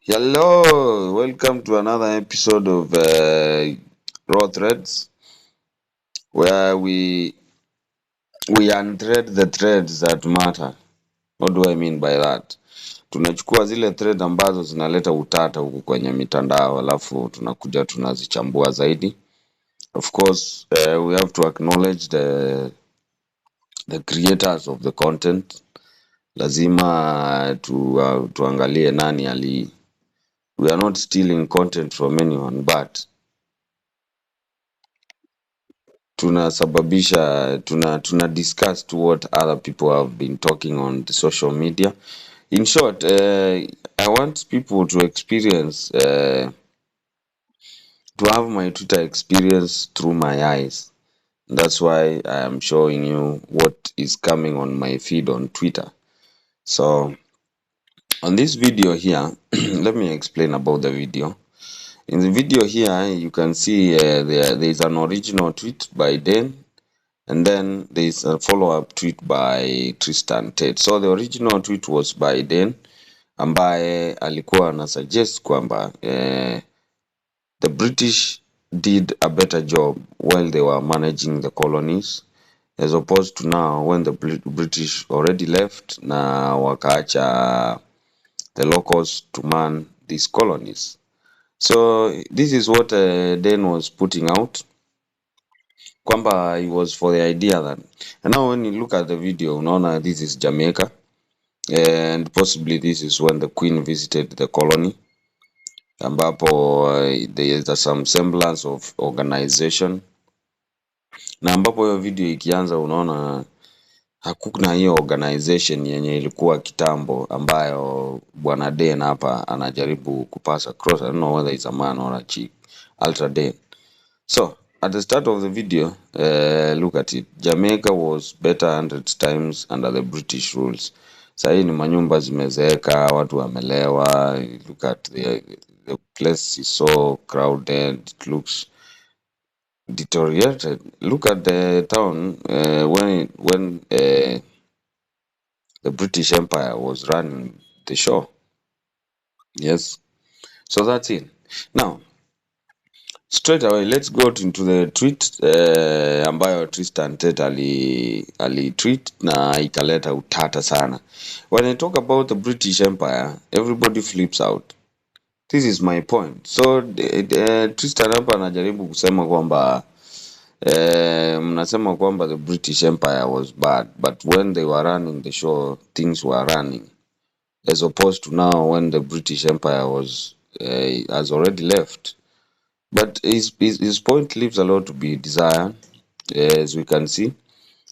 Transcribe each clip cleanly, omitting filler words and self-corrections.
Hello, welcome to another episode of Raw Threads, where we unthread the threads that matter. What do I mean by that? Tunachukua zile thread ambazo zinaleta utata huku kwenye mitandao, alafu tunakuja tunazichambua zaidi. Of course, we have to acknowledge the creators of the content. Lazima tuangalie nani ali. We are not stealing content from anyone, but tuna discuss to what other people have been talking on the social media. In short, I want people to experience to have my Twitter experience through my eyes. That's why I am showing you what is coming on my feed on Twitter. So on this video here, let me explain about the video. In the video here, you can see there is an original tweet by Dan. And then there's a follow-up tweet by Tristan Tate. So the original tweet was by Dan, ambaye alikuwa ana suggest kwamba the British did a better job while they were managing the colonies as opposed to now when the British already left na wakaacha the locals to man these colonies. So this is what Dan was putting out, kwamba he was for the idea that, and now when you look at the video unaona this is Jamaica, and possibly this is when the Queen visited the colony, ambapo there is some semblance of organization, na ambapo hiyo video ikianza unaona hakuna hiyo organization yenye ilikuwa kitambo ambayo bwana Den hapa anajaribu kupasa across. I don't know whether it's a man or a chick, Ultra Den. So at the start of the video, look at it. Jamaica was better 100 times under the British rules. Sahii ni manyumba zimezeeka, watu wamelewa. Look at the place is so crowded. It looks deteriorated. Look at the town when the British Empire was running the show. Yes. So that's it. Now, straight away, let's go into the tweet ambayo Tristan Tate ali tweet na ikaleta utata sana. When I talk about the British Empire, everybody flips out. This is my point. So Tristan hapa anajaribu kusema kwamba mnasema kwamba the British Empire was bad, but when they were running the show, things were running, as opposed to now when the British Empire has already left. But his point leaves a lot to be desired. As we can see,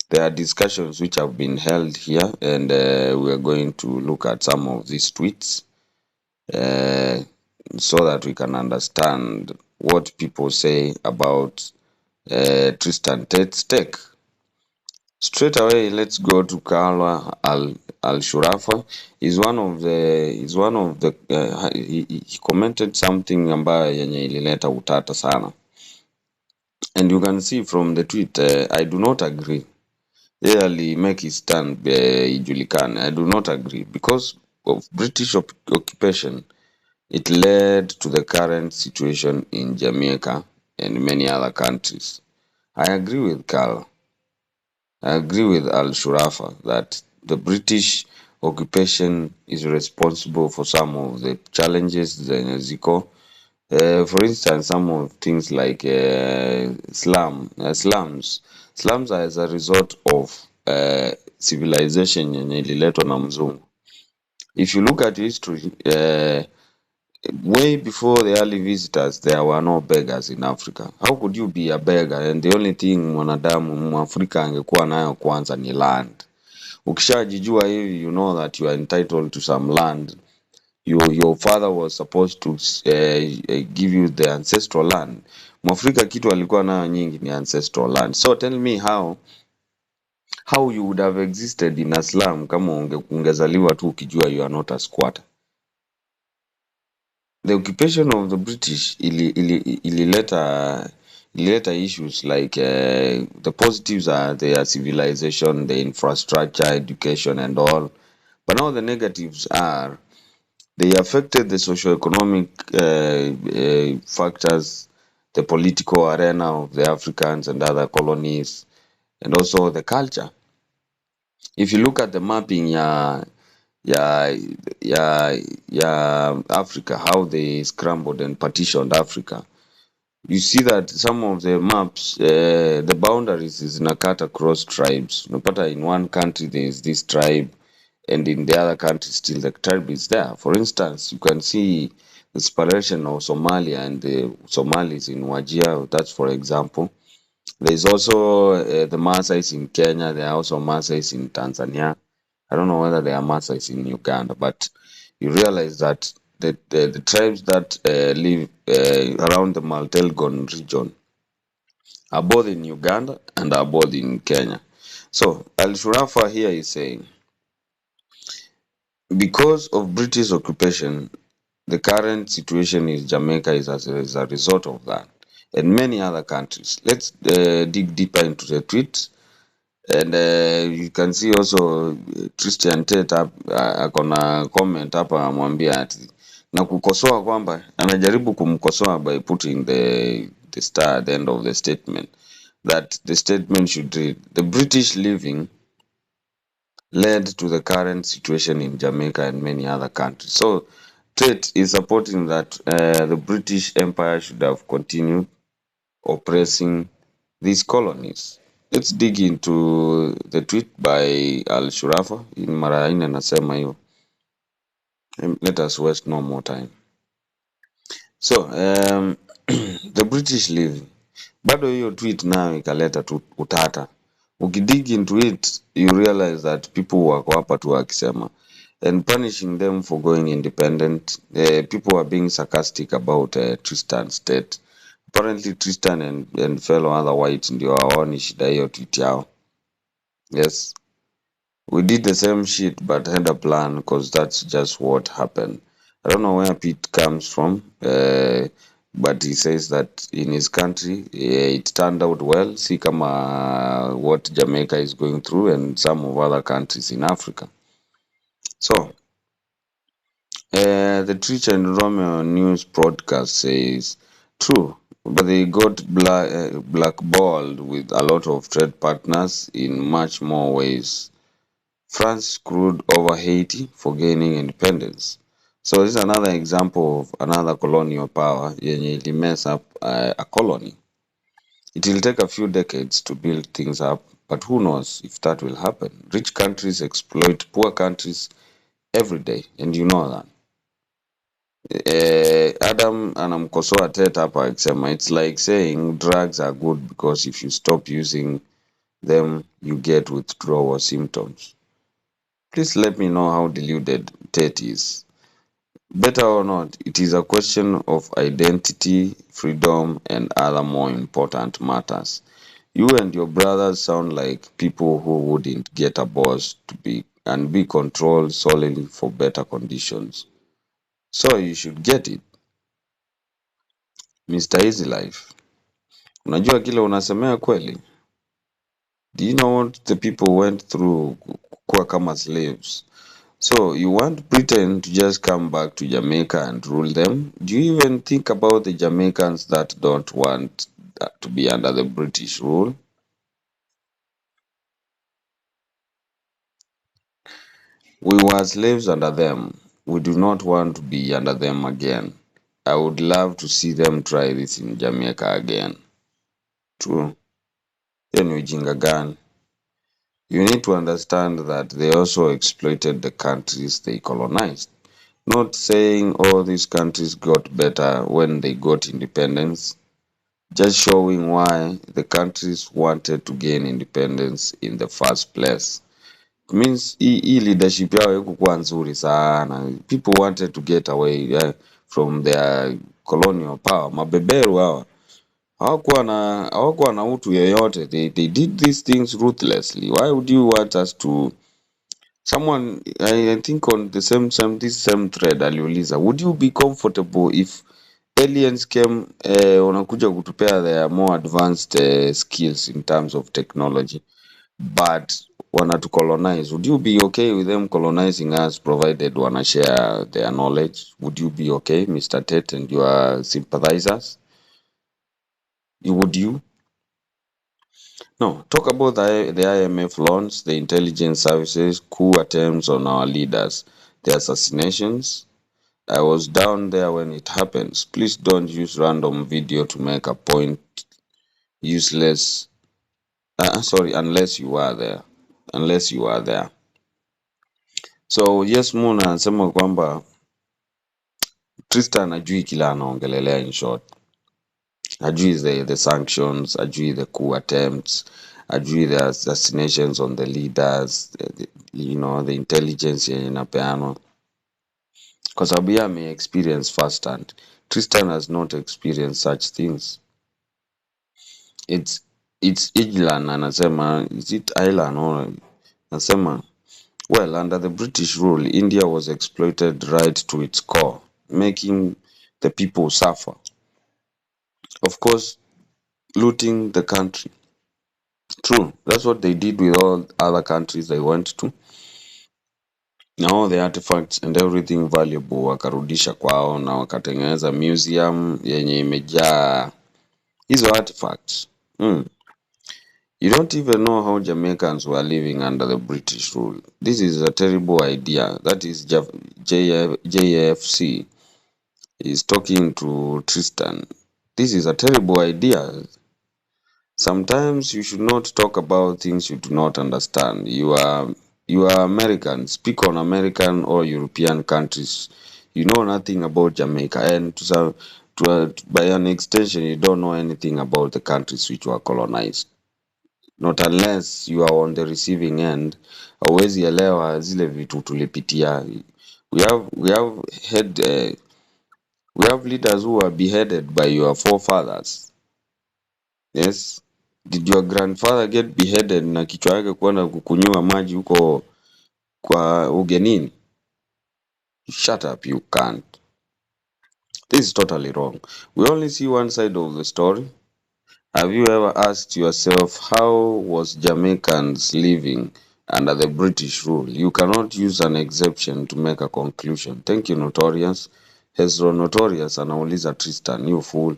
there are discussions which have been held here, and we are going to look at some of these tweets so that we can understand what people say about Tristan Tate's take. Straight away, let's go to Kalwa Al-Shurafa. He's one of the he commented something ambayo yenye ilileta utata sana. And you can see from the tweet, I do not agree. Really make his stand ijulikane. I do not agree because of British occupation. It led to the current situation in Jamaica and many other countries. I agree with Carl. I agree with Al-Shurafa that the British occupation is responsible for some of the challenges Ziko. For instance, some of things like slums. Slums are as a result of civilization yenye ililetwa na mzungu. If you look at history, way before the early visitors, there were no beggars in Africa. How could you be a beggar and the only thing mwanadamu mwafrika angekuwa nayo kwanza ni land? Ukishajijua hivi, you know that you are entitled to some land. Your father was supposed to give you the ancestral land. Mwafrika kitu alikuwa nayo nyingi ni ancestral land. So tell me how you would have existed in a slum kama ungezaliwa tu ukijua you are not a squatter. The occupation of the British ilileta issues like the positives are their civilization, the infrastructure, education and all. But now the negatives are They affected the socio-economic factors, the political arena of the Africans and other colonies, and also the culture. If you look at the mapping, yeah, Africa, how they scrambled and partitioned Africa, you see that some of the maps, the boundaries is cut across tribes. No matter in one country there is this tribe, and in the other country still the tribe is there. For instance, you can see the separation of Somalia and the Somalis in Wajir. That's for example. There is also the Maasais in Kenya. There are also Maasais in Tanzania. I don't know whether there are Maasais in Uganda, but you realize that the tribes that live around the Maltelgon region are both in Uganda and are both in Kenya. So Al Shurafa here is saying, because of British occupation, the current situation in Jamaica is a result of that, and many other countries. Let's dig deeper into the tweet. And you can see also Christian Tate akona comment hapa amwambia ati na kukosoa kwamba anajaribu kumkosoa by putting the star at the end of the statement, that the statement should read, the British leaving led to the current situation in Jamaica and many other countries. So Tate is supporting that the British Empire should have continued oppressing these colonies. Let's dig into the tweet by Al Shurafa in mara nne anasema hiyo. Let us waste no more time. So the British leave, bado hiyo tweet nayo ikaleta tu utata. Ukidig into it, you realize that people wako hapa tu wakisema and punishing them for going independent. People are being sarcastic about Tristan's state. Apparently Tristan and fellow other whites ndio hawaoni shida hiyo tweet yao. Yes, we did the same shit but had a plan because that's just what happened. I don't know where Pete comes from, but he says that in his country it turned out well. See kama what Jamaica is going through and some of other countries in Africa. So the Trich and Romeo news broadcast says true, but they got blackballed with a lot of trade partners in much more ways. France screwed over Haiti for gaining independence. So this is another example of another colonial power yenye ili mess up a colony. It will take a few decades to build things up, but who knows if that will happen. Rich countries exploit poor countries every day, and you know that. Adam anamkosoa Tate hapa akisema it's like saying drugs are good because if you stop using them you get withdrawal symptoms. Please let me know how deluded Tate is. Better or not, it is a question of identity, freedom, and other more important matters. You and your brothers sound like people who wouldn't get a boss to be controlled solely for better conditions. So you should get it. Mr. Easy Life. Unajua kile unasemea kweli? Do you know what the people went through kuwa kama slaves? So you want Britain to just come back to Jamaica and rule them? Do you even think about the Jamaicans that don't want to be under the British rule? We were slaves under them. We do not want to be under them again. I would love to see them try this in Jamaica again. True. Hiyo ni ujinga gani? You need to understand that they also exploited the countries they colonized. Not saying all these countries got better when they got independence, just showing why the countries wanted to gain independence in the first place. It means hii leadership yao haikukuwa nzuri sana. People wanted to get away from their colonial power. Mabeberu hawa hawakuwa na utu yoyote. They did these things ruthlessly. Why would you want us to someone I think on the this same thread aliuliza, would you be comfortable if aliens came wanakuja kutupea their more advanced skills in terms of technology, but wanatucolonize, would you be okay with them colonizing us provided wanna share their knowledge? Would you be okay, Mr. Tate and your sympathizers? Would you? No. Talk about the IMF loans, the intelligence services, coup attempts on our leaders, the assassinations. I was down there when it happens. Please don't use random video to make a point. Useless. Sorry, unless you are there. Unless you are there. So yes, Moon anasema kwamba Tristan ajui kila anaongelelea, in short. Ajui the sanctions, ajui the coup attempts, ajui the assassinations on the leaders, the intelligence yenye inapeanwa. Kwa sababu yeye ame-experience first hand. Tristan has not experienced such things. It's Ijlan anasema, is it Island or anasema, well, under the British rule, India was exploited right to its core, making the people suffer. Of course, looting the country. True, that's what they did with all other countries they went to. Na all the artifacts and everything valuable wakarudisha kwao na wakatengeneza museum yenye imejaa hizo artifacts. You don't even know how Jamaicans were living under the British rule. This is a terrible idea. That is JFC is talking to Tristan. This is a terrible idea. Sometimes you should not talk about things you do not understand. You are American. Speak on American or European countries. You know nothing about Jamaica, and by an extension, you don't know anything about the countries which were colonized. Not unless you are on the receiving end. Hauwezi elewa zile vitu tulipitia. We have leaders who were beheaded by your forefathers. Yes. Did your grandfather get beheaded na kichwa yake kwenda kukunywa maji huko kwa ugenini? Shut up, you can't. This is totally wrong. We only see one side of the story. Have you ever asked yourself how was Jamaicans living under the British rule? You cannot use an exception to make a conclusion. Thank you, Notorious. Hezron Notorious anauliza Tristan, you fool.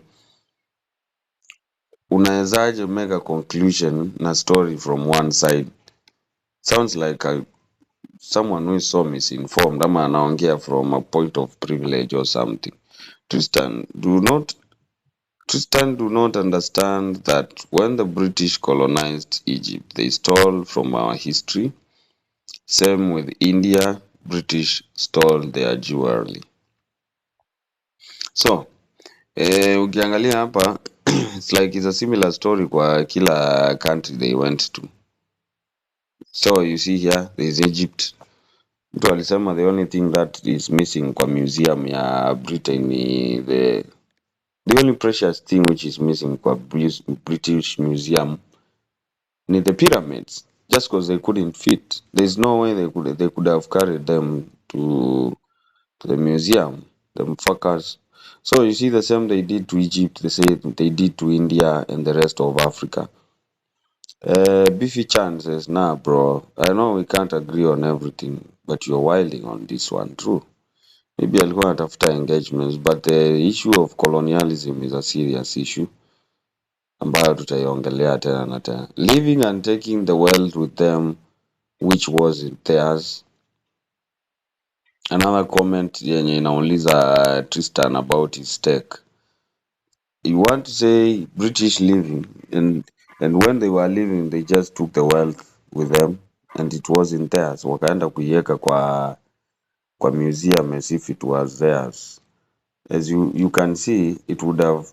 Unawezaje make a conclusion na story from one side? Sounds like someone who is so misinformed ama anaongea from a point of privilege or something. Tristan do not understand that when the British colonized Egypt, they stole from our history. Same with India, British stole their jewelry. So, ukiangalia hapa, it's a similar story kwa kila country they went to. So you see here, there is Egypt. Mtu alisema the only thing that is missing kwa museum ya Britain ni the only precious thing which is missing kwa British museum ni the pyramids, just because they couldn't fit. There's no way they could have carried them to the museum, the fuckers. So you see the same they did to Egypt, the same they did to India and the rest of Africa. Beefy Chan says, nah bro, I know we can't agree on everything, but you're wilding on this one. True, maybe alikuwa anatafuta engagements, but the issue of colonialism is a serious issue ambayo tutaiongelea tena na tena. Living and taking the wealth with them which wasn't theirs. Another comment yenye inauliza Tristan about his stake. You want to say British living, and when they were living they just took the wealth with them and it wasn't theirs, wakaenda kuiweka kwa museum as if it was theirs. As you can see, it would have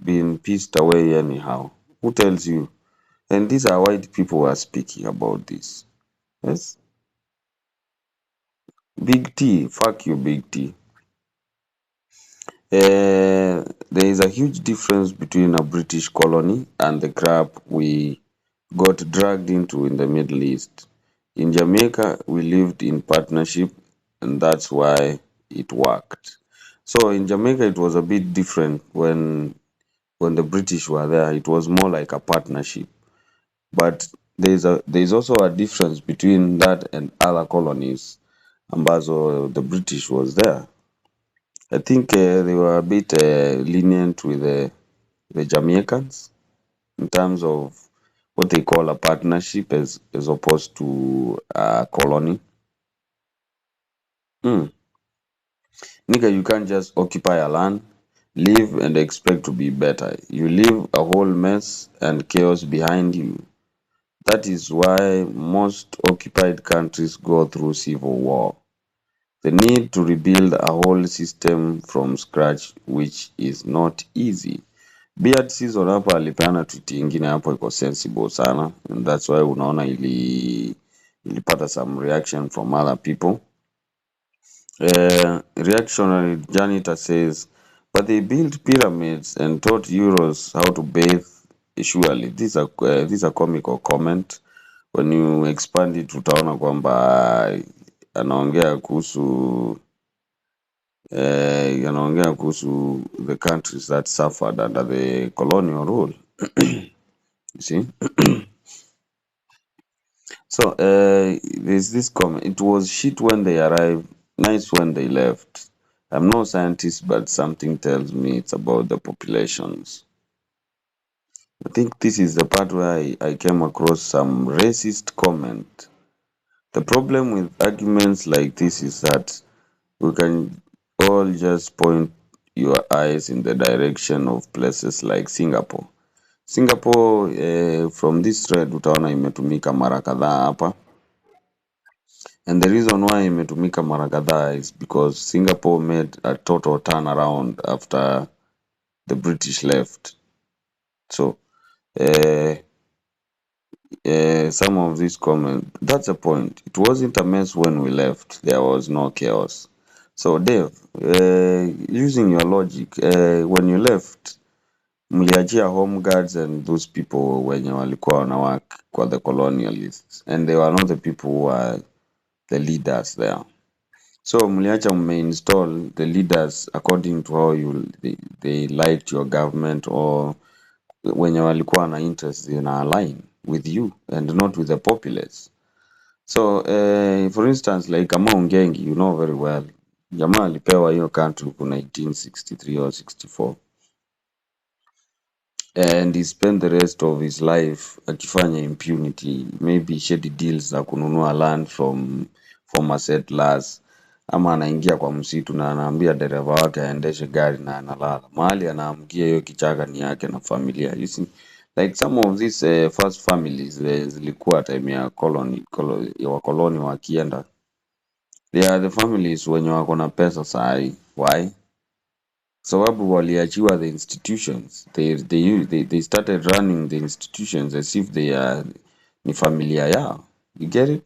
been pieced away anyhow. Who tells you? And these are white people who are speaking about this. Yes. Big T, fuck you, Big T. There is a huge difference between a British colony and the crap we got dragged into in the Middle East. In Jamaica, we lived in partnership, and that's why it worked. So in Jamaica, it was a bit different when the British were there. It was more like a partnership. But there's also a difference between that and other colonies ambazo the British was there. I think they were a bit lenient with the Jamaicans in terms of what they call a partnership as opposed to a colony. Hmm. Nigga, you can't just occupy a land, live and expect to be better. You leave a whole mess and chaos behind you. That is why most occupied countries go through civil war. They need to rebuild a whole system from scratch, which is not easy. Beard Season hapa alipeana tweet ingine hapo iko sensible sana, and that's why unaona ilipata some reaction from other people. Reactionary janitor says, but they built pyramids and taught Euros how to bathe. Surely, this is a comical comment. When you expand it, utaona kwamba anaongea kuhusu the countries that suffered under the colonial rule. You see? So there's this comment. It was shit when they arrived, nice when they left. I'm no scientist, but something tells me it's about the populations. I think this is the part where I came across some racist comment. The problem with arguments like this is that we can all just point your eyes in the direction of places like Singapore. Singapore, from this thread utaona imetumika mara kadhaa hapa. And the reason why imetumika mara kadhaa is because Singapore made a total turnaround after the British left. So, some of these comments, that's the point. It wasn't a mess when we left. There was no chaos. So, Dave, using your logic, when you left, mliachia home guards and those people wenye walikuwa wanawak kwa the colonialists, and they were not the people who were the leaders there. So mliacha install the leaders according to how they liked your government, or wenye walikuwa na interest in align with you and not with the populace. So for instance, like kama Ungengi, you know very well, jamaa alipewa hiyo country ku 1963 or 64, and he spent the rest of his life akifanya impunity, maybe shady deals za kununua land from former settlers, ama anaingia kwa msitu na anaambia dereva wake aendeshe gari na analala mahali anaamkia, hiyo kichaka ni yake na familia. You see, like some of these first families zilikuwa time ya wakoloni wakienda, they are the families wenye wako na pesa sahi. Why? Sababu waliachiwa the institutions. They started running the institutions as if they are ni familia yao. You get it?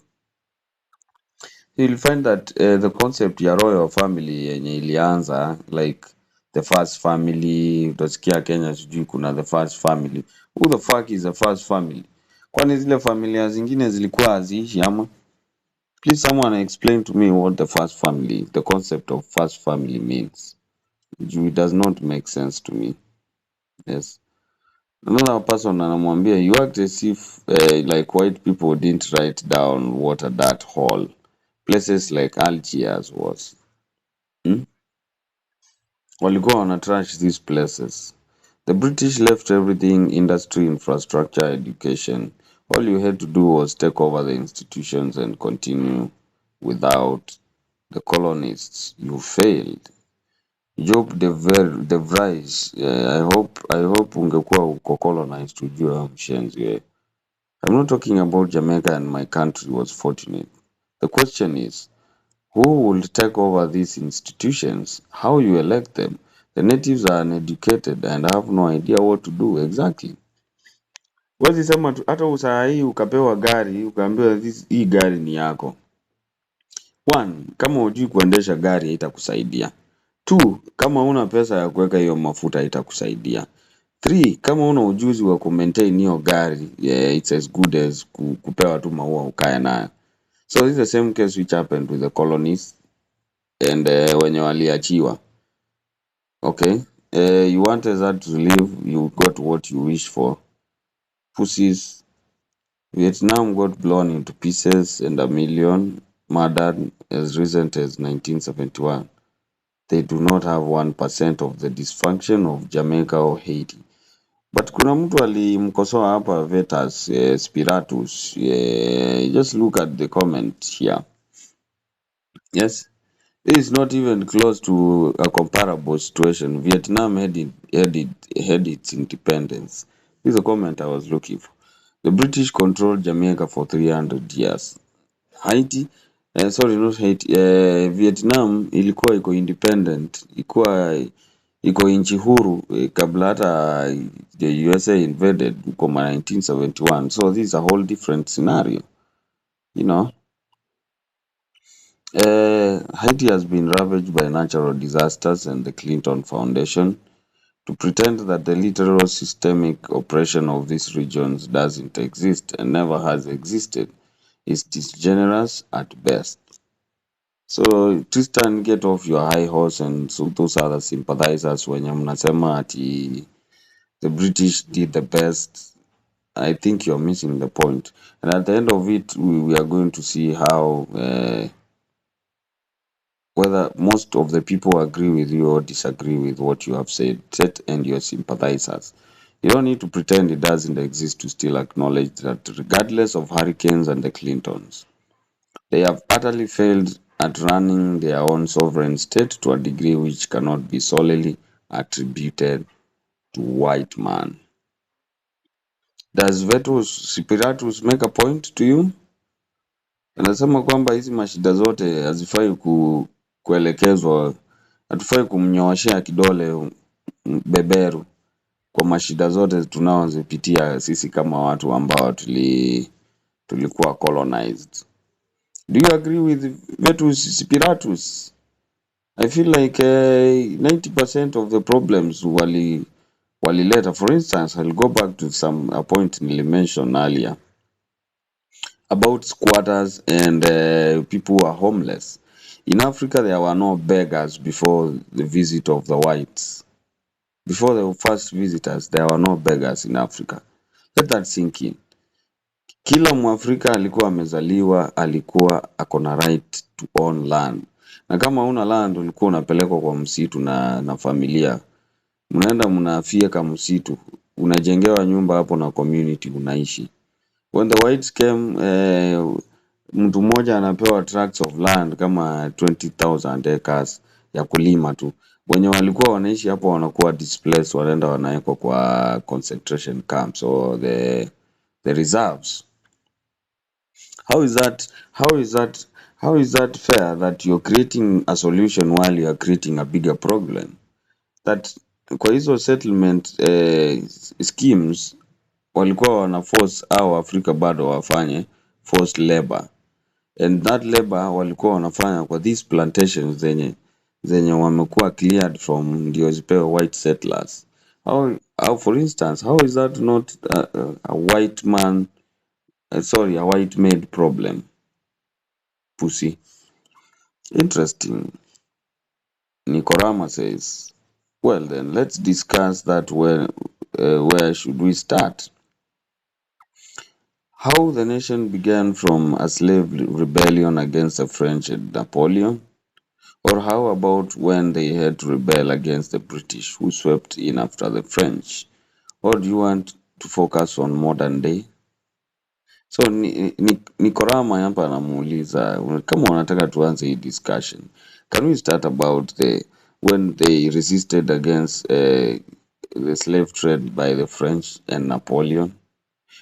You'll find that the concept ya royal family yenye ilianza, like the first family, utasikia Kenya sijui kuna the first family. Who the fuck is the first family? Kwani zile familia zingine zilikuwa haziishi ama? Please someone explain to me what the first family, the concept of first family means. It does not make sense to me. Yes. Another person anamwambia, you act as if like white people didn't write down what a dirt hole places like Algiers was. Hmm? Walikuwa wana trash these places. The British left everything: industry, infrastructure, education. All you had to do was take over the institutions and continue. Without the colonists, you failed. Job de Vries, I hope ungekuwa uko colonized ujue mshenzi we. I'm not talking about Jamaica and my country was fortunate. The question is, who will take over these institutions? How you elect them? The natives are uneducated and have no idea what to do exactly. Wezi sema tu hata usaa hii ukapewa gari ukaambiwa hii gari ni yako. One, kama hujui kuendesha gari haitakusaidia. Two, kama una pesa ya kuweka hiyo mafuta haitakusaidia. Three, kama una ujuzi wa kumaintain hiyo gari, yeah, it's as good as kupewa tu maua ukae nayo. So this is the same case which happened with the colonies and wenye waliachiwa. Okay, you wanted that to live, you got what you wish for. Pussies Vietnam got blown into pieces and a million murdered as recent as 1971. They do not have 1% of the dysfunction of Jamaica or Haiti. But kuna mtu alimkosoa hapa Vetus Spiratus. Just look at the comment here. Yes, it is not even close to a comparable situation. Vietnam had its independence. This is a comment I was looking for. The British controlled Jamaica for 300 years. Haiti, sorry, not Haiti. Vietnam ilikuwa iko independent, iko nchi huru kabla hata the USA invaded huko 1971. So this is a whole different scenario, you know. Haiti has been ravaged by natural disasters, and the Clinton Foundation to pretend that the literal systemic oppression of these regions doesn't exist and never has existed is disingenuous at best. So Tristan, get off your high horse, and so those are the sympathizers wenye mnasema ati the British did the best. I think you're missing the point. And at the end of it, we are going to see how whether most of the people agree with you or disagree with what you have said, set and your sympathizers. You don't need to pretend it doesn't exist to still acknowledge that regardless of hurricanes and the Clintons, they have utterly failed at running their own sovereign state to a degree which cannot be solely attributed to white man. Does Vetus Spiratus make a point to you? Anasema kwamba hizi mashida zote hazifai kuelekezwa, hatufai kumnyooshea kidole beberu kwa mashida zote tunaozipitia sisi kama watu ambao tulikuwa colonized. Do you agree with Vetus Spiratus? I feel like 90% of the problems walileta. For instance, I'll go back to a point Nili mentioned earlier about squatters and people who are homeless. In Africa, there were no beggars before the visit of the whites. Before the first visitors, there were no beggars in Africa. Let that sink in. Kila Mwafrika alikuwa amezaliwa, alikuwa akona right to own land. Na kama una land, ulikuwa unapelekwa kwa msitu na familia. Mnaenda mnafyeka msitu, unajengewa nyumba hapo na community unaishi. When the whites came, mtu mmoja anapewa tracts of land kama 20,000 acres ya kulima tu. Wenye walikuwa wanaishi hapo wanakuwa displaced, wanaenda wanawekwa kwa concentration camps or the reserves. How is that fair that you're creating a solution while you are creating a bigger problem? That kwa hizo settlement schemes walikuwa wana force au Afrika bado wafanye forced labor, and that labor walikuwa wanafanya kwa these plantations zenye wamekuwa cleared from ndio zipewe white settlers. How for instance, how is that not a white man a white made problem? Pussy. Interesting. Nikorama says, well then, let's discuss that. Where should we start? How the nation began from a slave rebellion against the French and Napoleon? Or how about when they had to rebel against the British who swept in after the French? Or do you want to focus on modern day? So Nikorama hapa anamuuliza kama unataka tuanze hii discussion. Can we start about when they resisted against the slave trade by the French and Napoleon?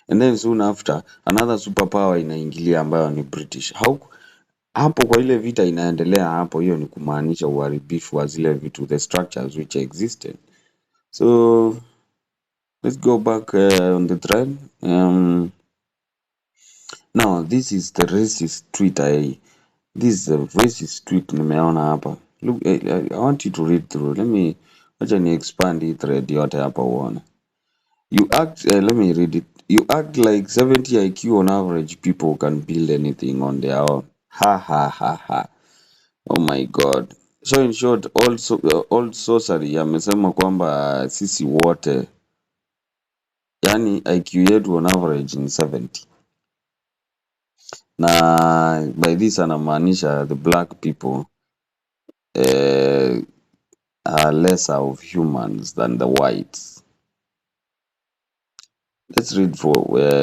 And then soon after another superpower inaingilia ambayo ni British. Hapo kwa ile vita inaendelea hapo, hiyo ni kumaanisha uharibifu wa zile vitu, the structures which existed. So let's go back on the thread. Now this is the racist tweet. This is a racist tweet nimeona hapa. Look, I want you to read through. Acha ni expand hii thread yote hapa uone. Let me read it. You act like 70 IQ on average people can build anything on their own. Ha ha ha ha. Oh my God. So in short, old sorcery amesema kwamba sisi wote, yani IQ yetu on average ni 70. na by this anamaanisha the black people are lesser of humans than the whites. Let's read for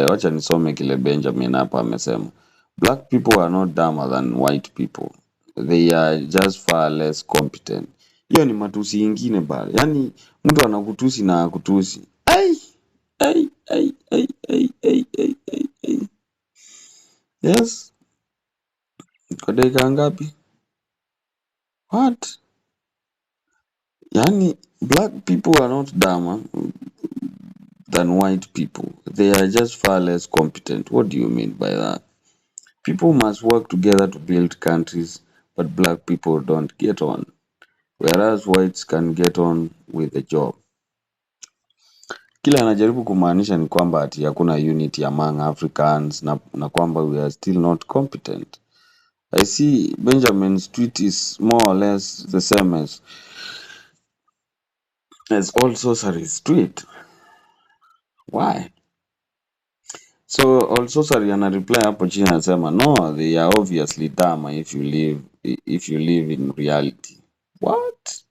wacha nisome kile Benjamin hapa amesema. Black people are not dumber than white people. They are just far less competent. Hiyo ni matusi ingine bale. Yaani mtu anakutusi na akutusi. Ai ai ai ai ai ai ai ai. Ai. Yes. Kwa dakika ngapi? What? Yaani black people are not dumber than white people. They are just far less competent. What do you mean by that? People must work together to build countries, but black people don't get on, whereas whites can get on with the job. Kile anajaribu kumaanisha ni kwamba ati hakuna unity among Africans na kwamba we are still not competent. I see Benjamin's tweet is more or less the same as all sorcery's tweet. Why? So all sorcery ana reply hapo chini anasema no, they are obviously dumb if you live in reality. What?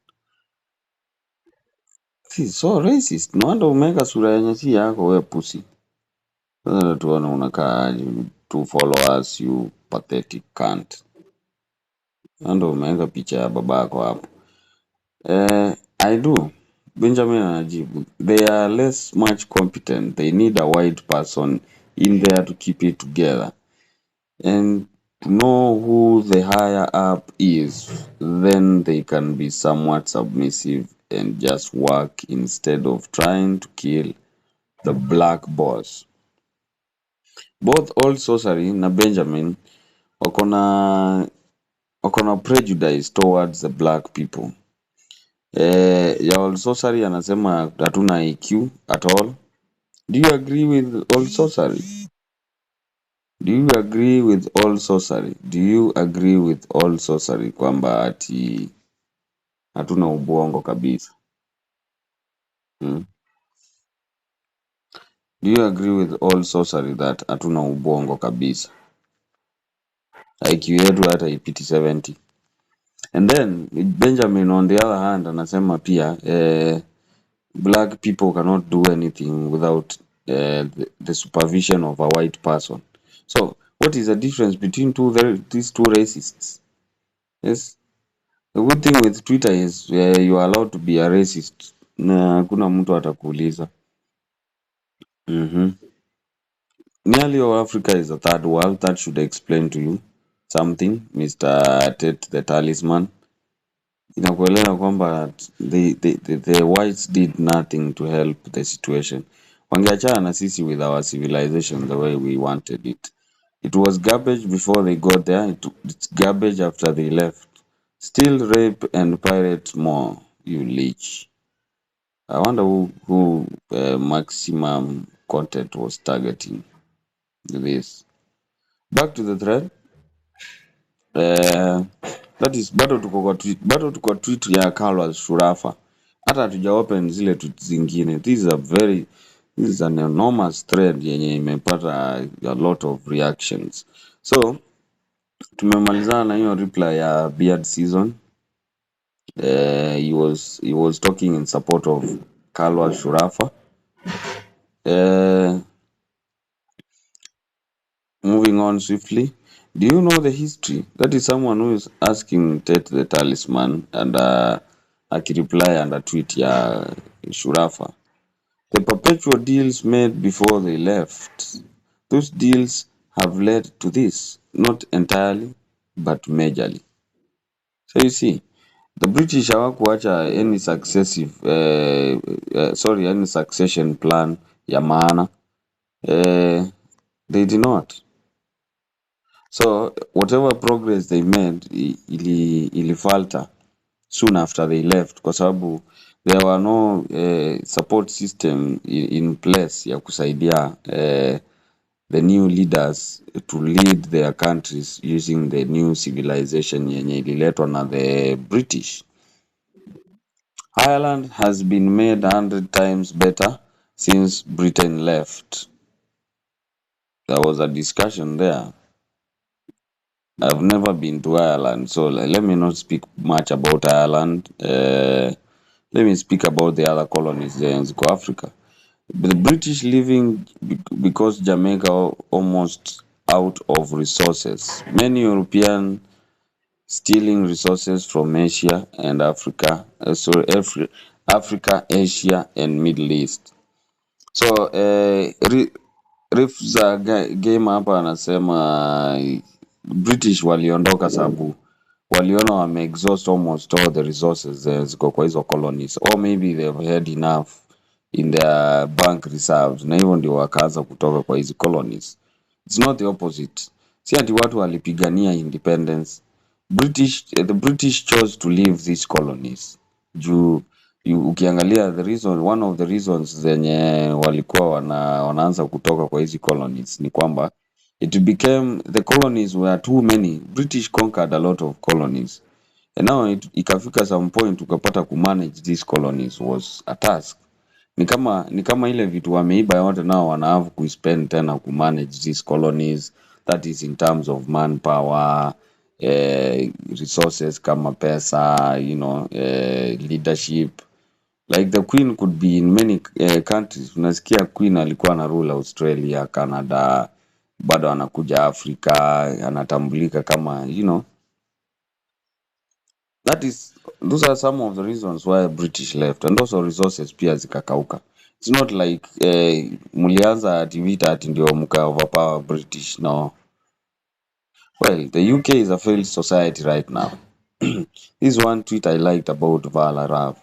This is so racist. No wonder umeweka sura yenye si yako we pussy. Sasa tuone unakaa aje, 2 followers you pathetic cunt. Ndio umeweka picha ya babako hapo. I do. Benjamin anajibu. They are less much competent. They need a white person in there to keep it together. And to know who the higher up is, then they can be somewhat submissive and just work instead of trying to kill the black boss. Both Old Sorcery na Benjamin wako na prejudice towards the black people. Ya Old Sorcery anasema hatuna IQ at all. Do you agree with Old Sorcery? Do you agree with Old Sorcery? Do you agree with Old Sorcery kwamba ati hatuna ubongo kabisa? Do you agree with Old Sorcery that hatuna ubongo kabisa? IQ yetu hata ipiti 70. And then Benjamin on the other hand anasema pia black people cannot do anything without the supervision of a white person. So what is the difference between these two racists? Yes, the good thing with Twitter is you are allowed to be a racist na hakuna mtu atakuuliza. Nearly all Africa is a third world. That should explain to you something, Mr. Tet the Talisman. Inakuelewa kwamba the whites did nothing to help the situation. Wangeachana na sisi with our civilization the way we wanted it. It was garbage before they got there. It's garbage after they left. Still rape and pirate more, you leech. I wonder who maximum content was targeting this. Back to the thread. That is bado tuko tweet ya Carlos Shurafa. Hata hatuja open zile tweet zingine. This is an enormous thread yenye imepata a lot of reactions. So tumemalizana na hiyo reply ya Beard Season. He was talking in support of Carlos Shurafa. Moving on swiftly. Do you know the history? That is someone who is asking Tet the Talisman and akireply under tweet ya Shurafa. The perpetual deals made before they left. Those deals have led to this, not entirely, but majorly. So you see, the British hawakuacha any succession plan ya maana. They did not. So whatever progress they made ilifalter soon after they left kwa sababu there were no support system in place ya kusaidia the new leaders to lead their countries using the new civilization yenye ililetwa na the British. Ireland has been made 100 times better since Britain left. There was a discussion there. I've never been to Ireland, so let me not speak much about Ireland. Let me speak about the other colonies there in South Africa. The British living because Jamaica almost out of resources. Many European stealing resources from Asia and Africa, Africa, Asia, and Middle East. So Rifza game hapa anasema British waliondoka sababu waliona wameexhaust almost all the resources ziko kwa hizo colonies, or maybe they've had enough in their bank reserves, na hivyo ndio wakaanza kutoka kwa hizi colonies. It's not the opposite. Si ati watu walipigania independence. The British chose to leave these colonies juu ukiangalia one of the reasons zenye walikuwa wanaanza kutoka kwa hizi colonies ni kwamba the colonies were too many. British conquered a lot of colonies, and now ikafika some point ukapata kumanage these colonies was a task. Ni kama ile vitu wameiba yote nao wanaavu kuispend tena kumanage these colonies, that is in terms of manpower, resources kama pesa, leadership. Like the queen could be in many countries. Unasikia queen alikuwa na rule Australia, Canada, bado anakuja Afrika, anatambulika kama, those are some of the reasons why British left, and also resources pia zikakauka. It's not like mulianza ati vita ati ndio mka overpower British, no. Well, the UK is a failed society right now. This is one tweet I liked about Vala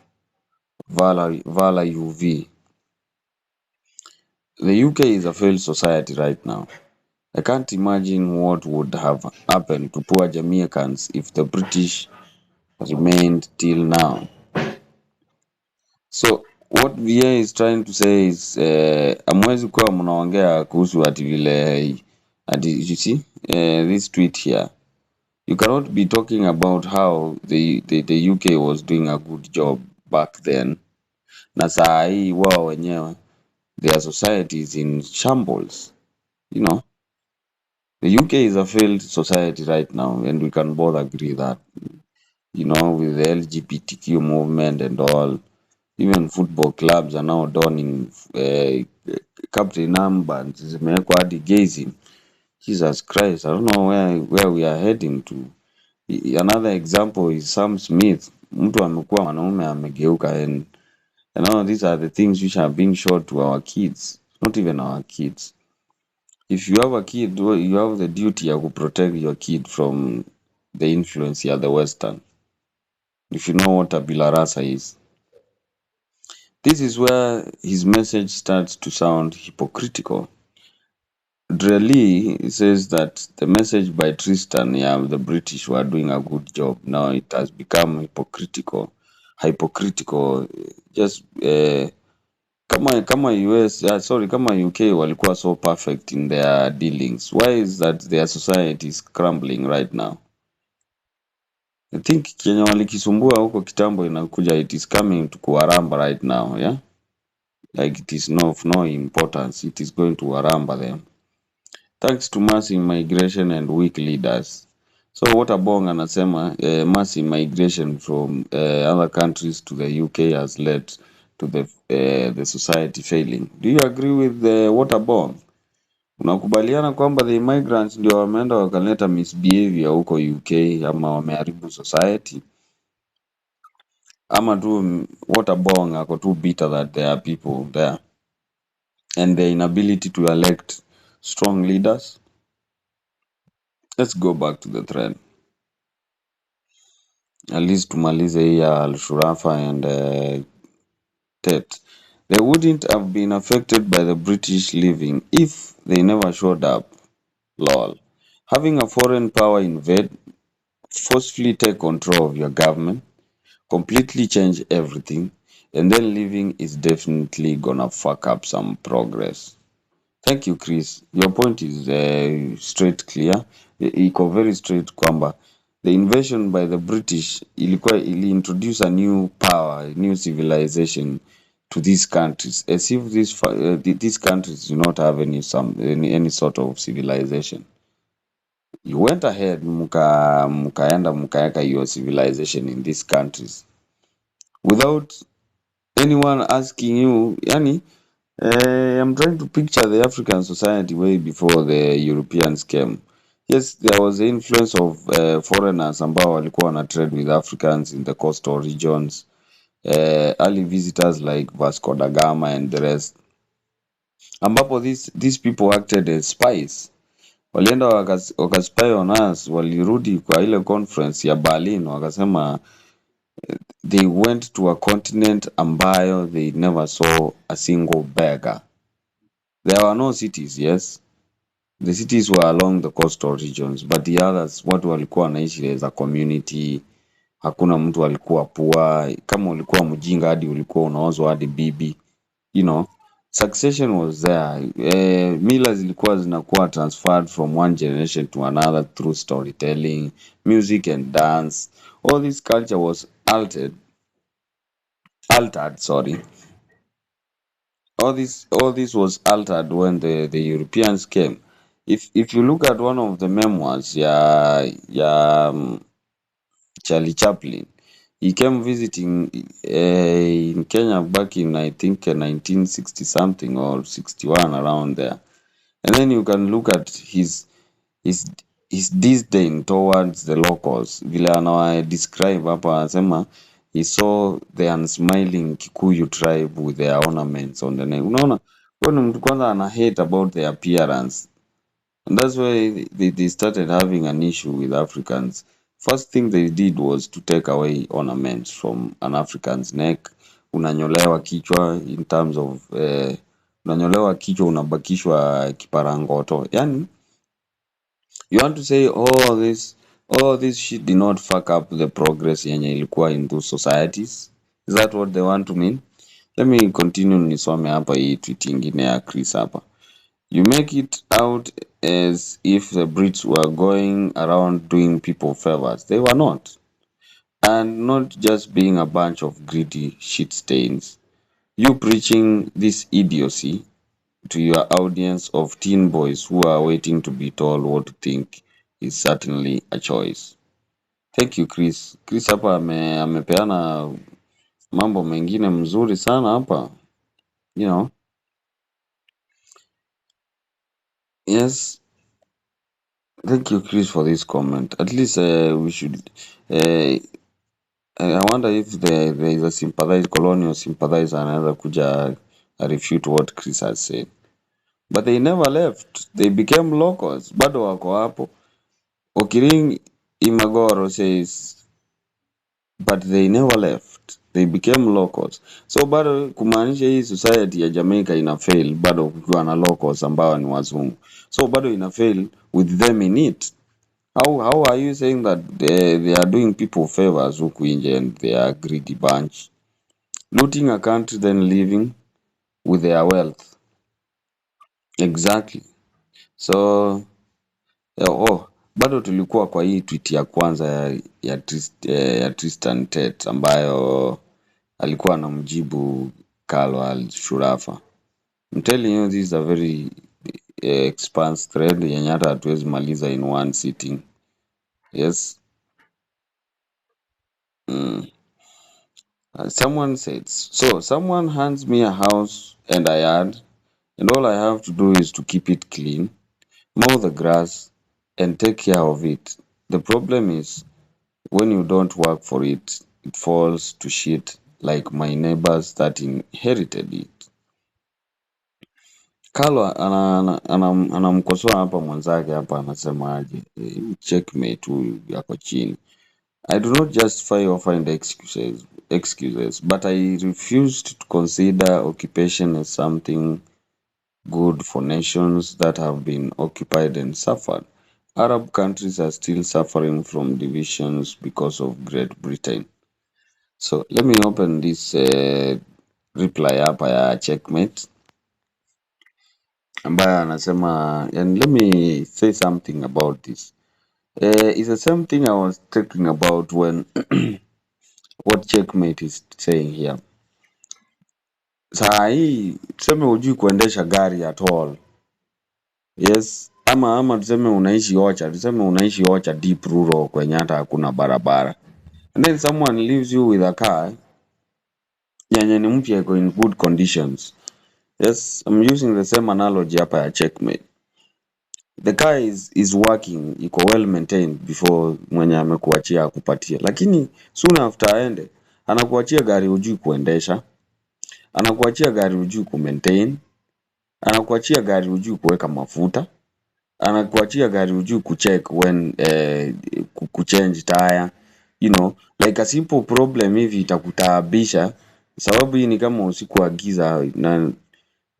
UV. The UK is a failed society right now. I can't imagine what would have happened to poor Jamaicans if the British remained till now. So what VA is trying to say is amwezi kuwa mnaongea kuhusu ati vile ati, you see this tweet here. You cannot be talking about how the UK was doing a good job back then, na saa hii wao wenyewe their society is in shambles. The UK is a failed society right now, and we can both agree that, with the LGBTQ movement and all. Even football clubs are now donning captain armbands, zimewekwa hadi gazing. Jesus Christ, I don't know where we are heading to. Another example is Sam Smith. Mtu amekuwa mwanaume amegeuka, and now these are the things which are being showed to our kids. Not even our kids. If you have a kid, you have the duty to protect your kid from the influence of the Western. If you know what a Bilarasa is. This is where his message starts to sound hypocritical. Drelly says that the message by Tristan, the British were doing a good job. Now it has become hypocritical. Just kama US, kama UK walikuwa so perfect in their dealings. Why is that their society is crumbling right now? I think Kenya walikisumbua huko kitambo inakuja, it is coming to kuwaramba right now, yeah? Like it is of no importance. It is going to waramba them. Thanks to mass immigration and weak leaders. So what Abong anasema, mass immigration from other countries to the UK has led to the society failing. Do you agree with what Abong? Unakubaliana kwamba the immigrants ndio wameenda wakaleta misbehavior huko UK ama wameharibu society? Ama tu what Abong ako too bitter that there are people there and the inability to elect strong leaders? Let's go back to the thread. At least tumalize hii ya Al-Shurafa and Tet. They wouldn't have been affected by the British leaving if they never showed up. Lol. Having a foreign power invade, forcefully take control of your government, completely change everything, and then leaving is definitely gonna fuck up some progress. Thank you, Chris. Your point is straight clear. Iko very straight kwamba the invasion by the British ili introduce a new power, a new civilization to these countries, as if these countries do not have any sort of civilization. You went ahead mkaenda mkaeka your civilization in these countries without anyone asking you. Yani, I'm trying to picture the African society way before the Europeans came. Yes, there was the influence of foreigners ambao walikuwa wana trade with Africans in the coastal regions. Early visitors like Vasco da Gama and the rest, ambapo these people acted as spies. Walienda wakaspy on us, walirudi kwa ile conference ya Berlin wakasema they went to a continent ambayo they never saw a single beggar. There were no cities, yes. The cities were along the coastal regions, but the others, watu walikuwa wanaishi as a community. Hakuna mtu alikuwa poor. Kama ulikuwa mjinga hadi ulikuwa unaozwa hadi bibi. You know, succession was there. Mila zilikuwa zinakuwa transferred from one generation to another through storytelling, music and dance. All this culture was altered, sorry. All this was altered when the Europeans came. If you look at one of the memoirs, Charlie Chaplin, he came visiting in Kenya back in, I think, 1960 something or 61, around there. And then you can look at his his disdain towards the locals. Vile anawa describe hapa, anasema he saw the unsmiling Kikuyu tribe with their ornaments on the neck. Unaona, huyo ni mtu kwanza ana hate about their appearance. And that's why they started having an issue with Africans. First thing they did was to take away ornaments from an African's neck. Unanyolewa kichwa, in terms of unanyolewa kichwa, unabakishwa kiparangoto. Yani, you want to say all this shit did not fuck up the progress yenye ilikuwa in those societies? Is that what they want to mean? Let me continue nisome hapa hii tweet ingine ya Chris hapa. You make it out as if the Brits were going around doing people favors. They were not. And not just being a bunch of greedy shit stains. You preaching this idiocy to your audience of teen boys who are waiting to be told what to think is certainly a choice. Thank you, Chris. Chris hapa amepeana mambo mengine mzuri sana hapa. You know. Yes. Thank you, Chris, for this comment. At least we should. I wonder if there is a colonial sympathizer anaweza kuja refute what Chris has said. But they never left. They became locals. Bado wako hapo. Okiring Imagoro says, but they never left. They became locals. So bado kumaanisha hii society ya Jamaica ina fail bado kukiwa na locals ambao ni wazungu. So bado ina fail with them in it. How are you saying that they are doing people favors huku nje and they are greedy bunch? Looting a country then living with their wealth. Exactly. So bado tulikuwa kwa hii tweet ya kwanza ya Tristan Tet ambayo alikuwa anamjibu Carlo Al-Shurafa. I'm telling you, this is a very expansive thread yenye hata hatuwezi maliza in one sitting. Yes. Someone said, so someone hands me a house and a yard, and all I have to do is to keep it clean, mow the grass, and take care of it. The problem is, when you don't work for it, it falls to shit like my neighbors that inherited it. Carlo anamkosoa hapa mwenzake hapa, anasemaje? Checkmate huyu yako chini. I do not justify or find excuses, but I refused to consider occupation as something good for nations that have been occupied and suffered. Arab countries are still suffering from divisions because of Great Britain. So let me open this reply hapa ya Checkmate ambaye anasema, and let me say something about this. It's the same thing I was talking about when what Checkmate is saying here. Saa hii tuseme hujui kuendesha gari at all. Yes, ama tuseme unaishi Ocha deep rural kwenye hata hakuna barabara. And then someone leaves you with a car yenye ni mpya iko in good conditions. Yes, I'm using the same analogy hapa ya Checkmate. The car is working, iko well maintained before mwenye amekuachia akupatia. Lakini soon after aende, anakuachia gari hujui kuendesha, anakuachia gari hujui kumaintain, anakuachia gari hujui kuweka mafuta, anakuachia gari hujui kucheck when kuchange tire, you know, like a simple problem hivi itakutaabisha, sababu hii ni kama usiku wa giza,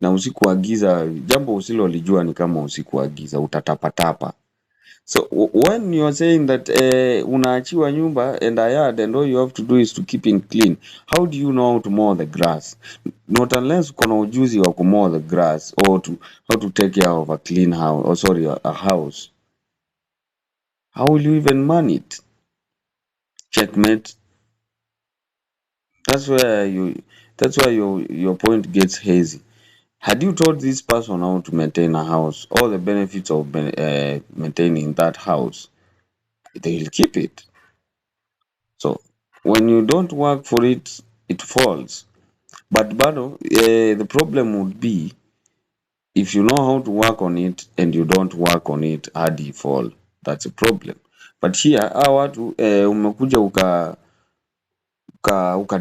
na usiku wa giza, jambo usilolijua ni kama usiku wa giza, utatapatapa. So when you are saying that unaachiwa nyumba and a yard and all you have to do is to keep it clean, how do you know how to mow the grass? Not unless uko na ujuzi wa kumow the grass or to how to take care of a clean house, or sorry, a house. How will you even man it? Checkmate. That's where your point gets hazy. Had you told this person how to maintain a house, all the benefits of maintaining that house, they will keep it. So when you don't work for it, it falls. But the problem would be if you know how to work on it and you don't work on it hadi fall. That's a problem. But here hawa watu umekuja uka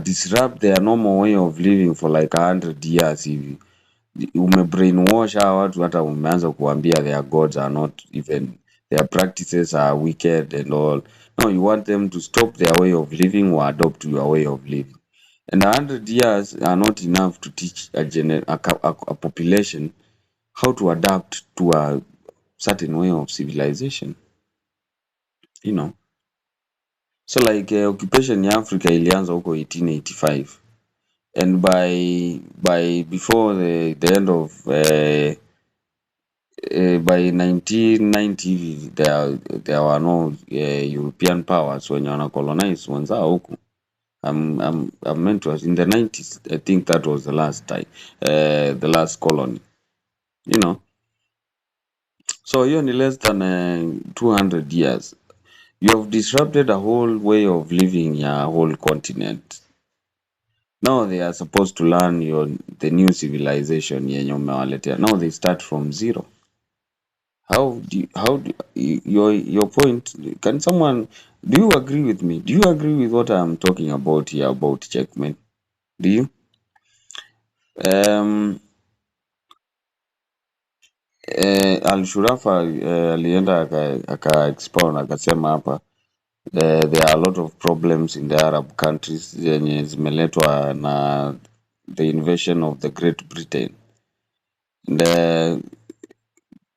disrupt their normal way of living for like 100 years hivi. Umebrainwash hawa watu, hata umeanza kuambia their gods are not even, their practices are wicked and all. No, you want them to stop their way of living or adopt your way of living. And 100 years are not enough to teach a population how to adapt to a certain way of civilization, you know. So like occupation in Africa ilianza huko 1885, and by before the end of by 1990 there were no European powers wenye wana colonize wenzao huku. I'm meant to, in the 90s, I think that was the last time, the last colony, you know. So hiyo ni less than 200 years. You have disrupted a whole way of living a whole continent. Now they are supposed to learn the new civilization yenye umewaletea. Now they start from zero. Your point, can someone, do you agree with me? Do you agree with what I'm talking about here about Checkmate? Do you? Al-Shurafa alienda aka expound akasema hapa there are a lot of problems in the Arab countries zenye zimeletwa na the invasion of the Great Britain. And there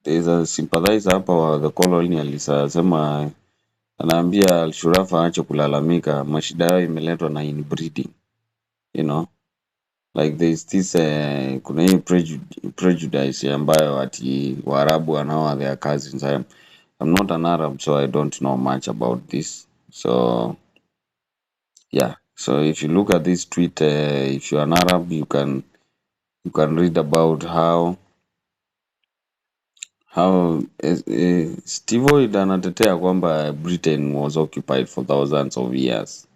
is a sympathizer hapa wa the colonialists asema, anaambia Al-Shurafa aache kulalamika, mashida yao imeletwa na inbreeding, you know. Like there is this kuna hii prejudice ambayo ati Waarabu wanaoa their cousins. I'm not an Arab, so I don't know much about this. So yeah, so if you look at this tweet, if you're an Arab, you can read about how Steve Oid anatetea kwamba Britain was occupied for thousands of years.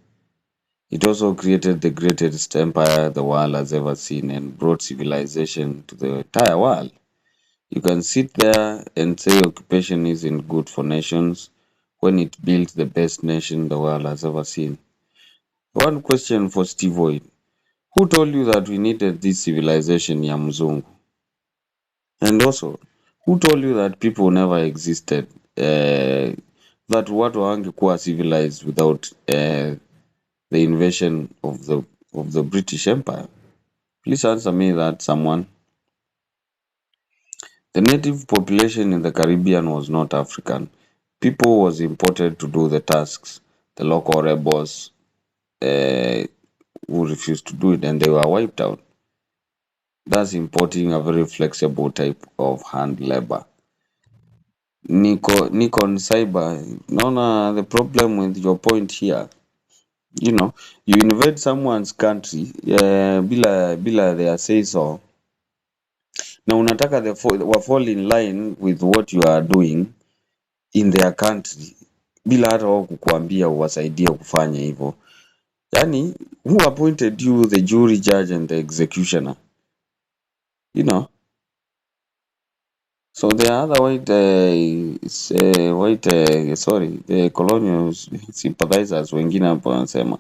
It also created the greatest empire the world has ever seen and brought civilization to the entire world. You can sit there and say occupation isn't good for nations when it built the best nation the world has ever seen. One question for Steve Oid. Who told you that we needed this civilization ya mzungu? And also, who told you that people never existed? That watu hawangekuwa civilized without the invasion of the British Empire? Please answer me that, someone. The native population in the Caribbean was not African. People was imported to do the tasks. The local rebels who refused to do it, and they were wiped out. Thus importing a very flexible type of hand labor. Niko on cyber. Naona the problem with your point here, you know, you invade someone's country bila their say so, na unataka wa fall in line with what you are doing in their country bila hata wao kukuambia uwasaidie kufanya hivyo. Yani, who appointed you the jury, judge and the executioner? You know. So the other white, sorry, the colonial sympathizers wengine hapo wanasema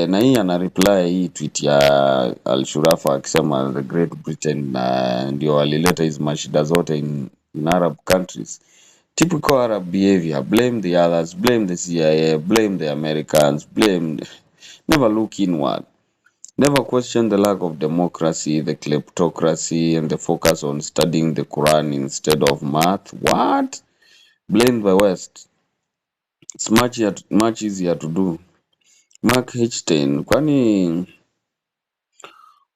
na hii ana reply hii tweet ya Al-Shurafa akisema the Great Britain ndio walileta hizi mashida zote in Arab countries. Typical Arab behavior, blame the others, blame the CIA, blame the Americans, never look inward. Never question the lack of democracy, the kleptocracy, and the focus on studying the Quran instead of math. What? Blame the West. It's much easier to do. Mark H10, kwani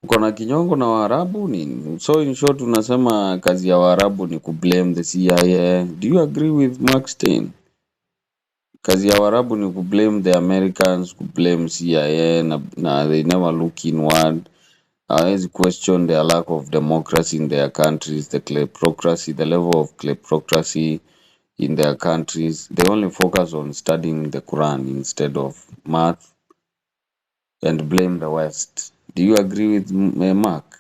uko na kinyongo na Waarabu nini? So in short unasema kazi ya Waarabu ni kublame the CIA. Do you agree with Mark Stein? Kazi ya Waarabu ni kublame the Americans, kublame CIA na they never look inward. Hawezi question their lack of democracy in their countries, the level of kleptocracy in their countries. They only focus on studying the Quran instead of math and blame the West. Do you agree with Mark?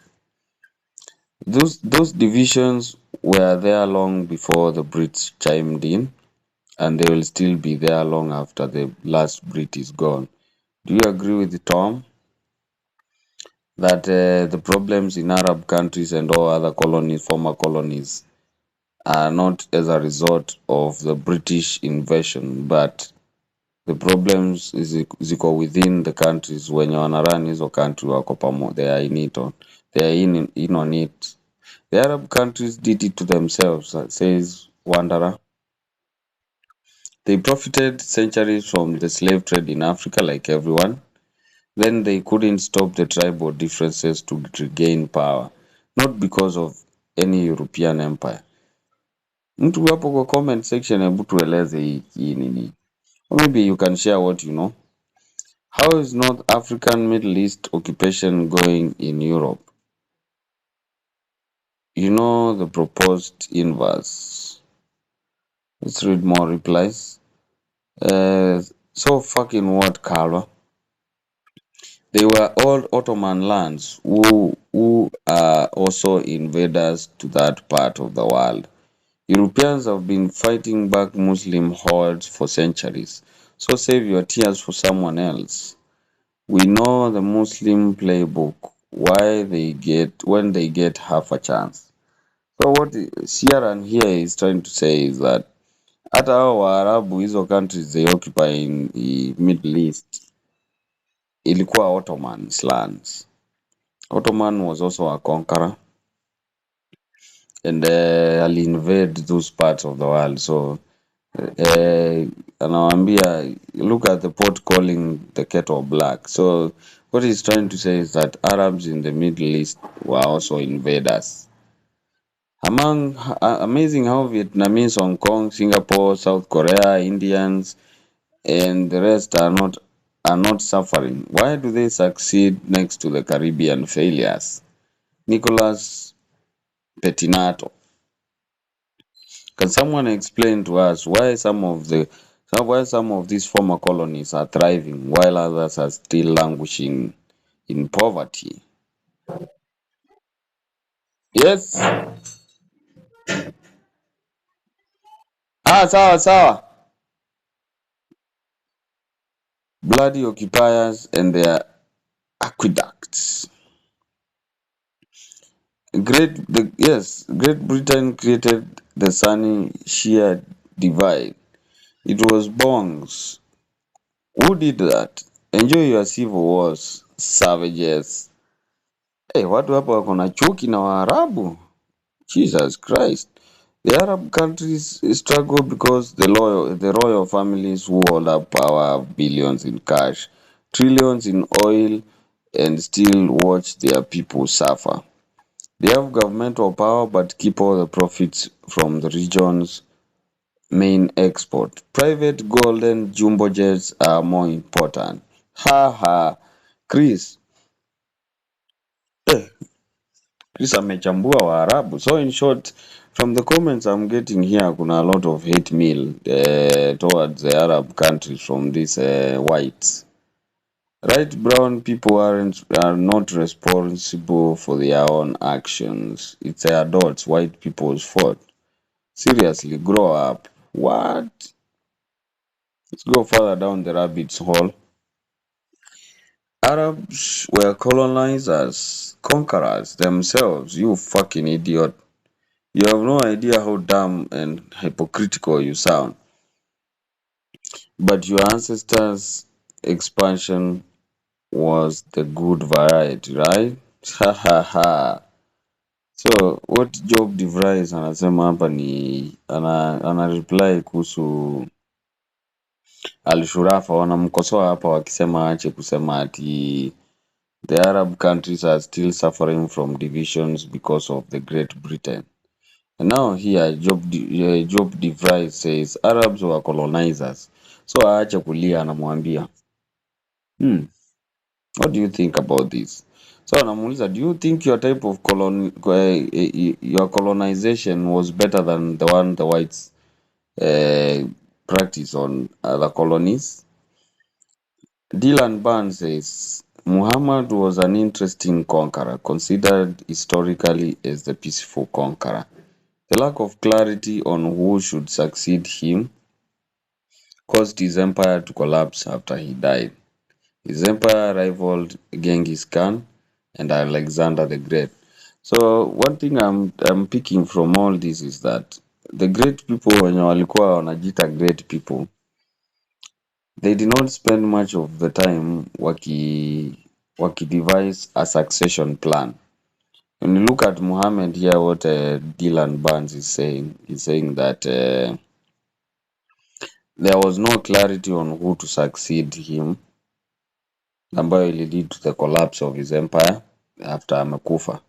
Those divisions were there long before the Brits chimed in, and they will still be there long after the last Brit is gone. Do you agree with Tom that the problems in Arab countries and all other former colonies, are not as a result of the British invasion, but the problems ziko within the countries wenye wanarun hizo country wako pamoja, they are in it on, they are in on it. The Arab countries did it to themselves, says Wanderer. They profited centuries from the slave trade in Africa like everyone. Then they couldn't stop the tribal differences to regain power, not because of any European empire. Mtu hapo kwa comment section hebu tueleze hii nini. Or maybe you can share what you know. How is North African Middle East occupation going in Europe? You know the proposed inverse. Let's read more replies. So fucking what, Carlo? They were all Ottoman lands who are also invaders to that part of the world. Europeans have been fighting back Muslim hordes for centuries, so save your tears for someone else. We know the Muslim playbook, when they get half a chance. So what Sierra here is trying to say is that hata hao Waarabu hizo countries they occupy in the Middle East ilikuwa Ottoman's lands. Ottoman was also a conqueror and I'll invade those parts of the world. So anawaambia look at the pot calling the kettle black. So what he's trying to say is that Arabs in the Middle East were also invaders. Amazing how Vietnamese, Hong Kong, Singapore, South Korea, Indians, and the rest are not suffering. Why do they succeed next to the Caribbean failures? Nicholas Pettinato. Can someone explain to us why some of these former colonies are thriving while others are still languishing in poverty? Yes. Sawa sawa. Bloody occupiers and their aqueducts. Great Britain created the Sunni Shia divide. It was bongs. Who did that? Enjoy your civil wars, savages. Hey, watu hapa wako na chuki na Waarabu. Jesus Christ. The Arab countries struggle because the royal families who hold up power have billions in cash, trillions in oil, and still watch their people suffer. They have governmental power but keep all the profits from the region's main export. Private golden jumbo jets are more important. Ha ha. Chris, Chris amechambua Waarabu. So in short, from the comments I'm getting here, kuna a lot of hate mail towards the Arab countries from these whites. Right, brown people are not responsible for their own actions. It's the adults, white people's fault. Seriously, grow up. What? Let's go further down the rabbit's hole. Arabs were colonizers, conquerors themselves. You fucking idiot. You have no idea how dumb and hypocritical you sound. But your ancestors' expansion was the good variety, right? Ha ha ha. So what Job DeVries anasema hapa ni ana reply kuhusu Al-Shurafa, wanamkosoa hapa wakisema aache kusema ati the Arab countries are still suffering from divisions because of the Great Britain. And now here Job DeVries says Arabs were colonizers. So aache kulia, anamwambia. What do you think about this? So anamuuliza, do you think your type of your colonization was better than the one the whites practice on other colonies? Dylan Barnes says Muhammad was an interesting conqueror, considered historically as the peaceful conqueror. The lack of clarity on who should succeed him caused his empire to collapse after he died. His empire rivaled Genghis Khan and Alexander the Great. So one thing I'm picking from all this is that the great people wenye walikuwa wanajita great people, they did not spend much of the time devise a succession plan. When you look at Muhammad here, what Dylan Barnes is saying, he's saying that there was no clarity on who to succeed him, ambayo ili lead to the collapse of his empire after amekufa.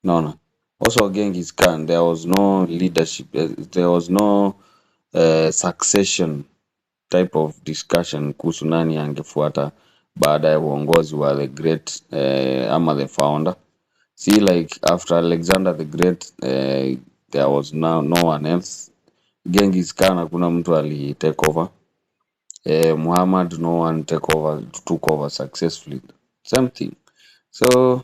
No. Also Genghis Khan, there was no leadership, there was no succession type of discussion kuhusu nani angefuata baada ya uongozi wa the great ama the founder. See, like after Alexander the Great, there was now no one else. Genghis Khan hakuna mtu ali take over. Muhammad, no one took over successfully. Same thing. So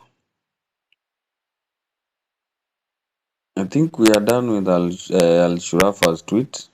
I think we are done with Al Shurafa's tweet.